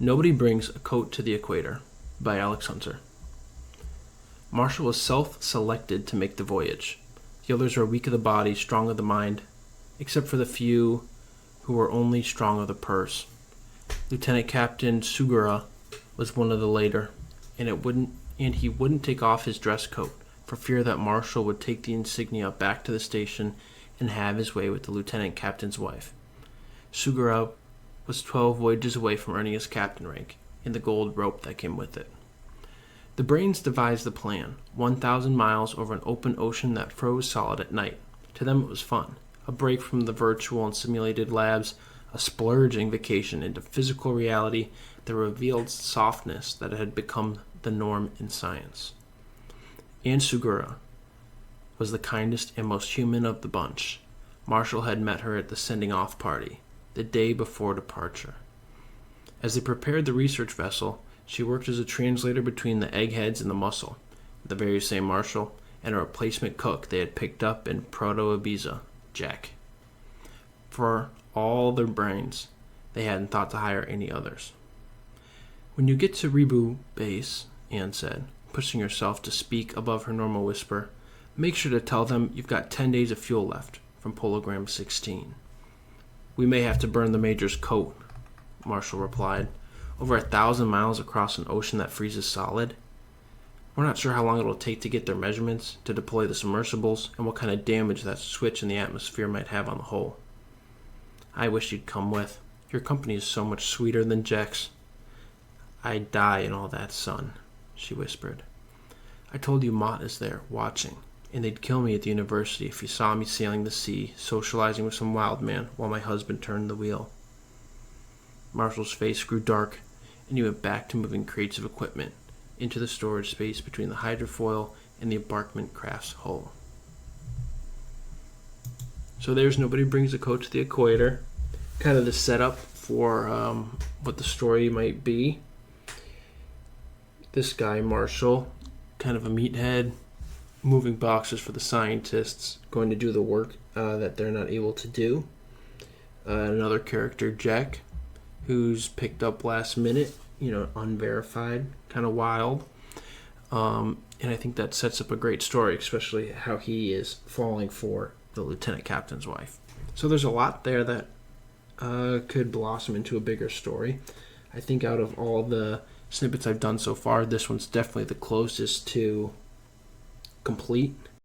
Nobody Brings a Coat to the Equator by Alex Hunter. Marshall was self-selected to make the voyage. The others were weak of the body, strong of the mind, except for the few who were only strong of the purse. Lieutenant Captain Sugura was one of the later, and he wouldn't take off his dress coat for fear that Marshall would take the insignia back to the station and have his way with the lieutenant captain's wife. Sugura was 12 voyages away from earning his captain rank and the gold rope that came with it. The brains devised the plan, 1,000 miles over an open ocean that froze solid at night. To them it was fun, a break from the virtual and simulated labs, a splurging vacation into physical reality that revealed softness that had become the norm in science. And Sugura was the kindest and most human of the bunch. Marshall had met her at the sending-off party, the day before departure. As they prepared the research vessel, she worked as a translator between the eggheads and the muscle, the very same Marshall, and a replacement cook they had picked up in Proto-Ibiza, Jack. For all their brains, they hadn't thought to hire any others. "When you get to Rebu Base," Anne said, pushing herself to speak above her normal whisper, "make sure to tell them you've got 10 days of fuel left," from Pologram 16. "We may have to burn the Major's coat," Marshall replied. "Over 1,000 miles across an ocean that freezes solid. We're not sure how long it'll take to get their measurements, to deploy the submersibles, and what kind of damage that switch in the atmosphere might have on the hull. I wish you'd come with. Your company is so much sweeter than Jack's." "I'd die in all that sun," she whispered. "I told you Mott is there, watching, and they'd kill me at the university if he saw me sailing the sea, socializing with some wild man while my husband turned the wheel." Marshall's face grew dark, and he went back to moving crates of equipment into the storage space between the hydrofoil and the embarkment craft's hull. So there's Nobody Brings a Coat to the Equator. Kind of the setup for what the story might be. This guy, Marshall, kind of a meathead, moving boxes for the scientists, going to do the work that they're not able to do. Another character, Jack, who's picked up last minute, unverified, kind of wild. And I think that sets up a great story, especially how he is falling for the lieutenant captain's wife. So there's a lot there that could blossom into a bigger story. I think out of all the snippets I've done so far, this one's definitely the closest to complete.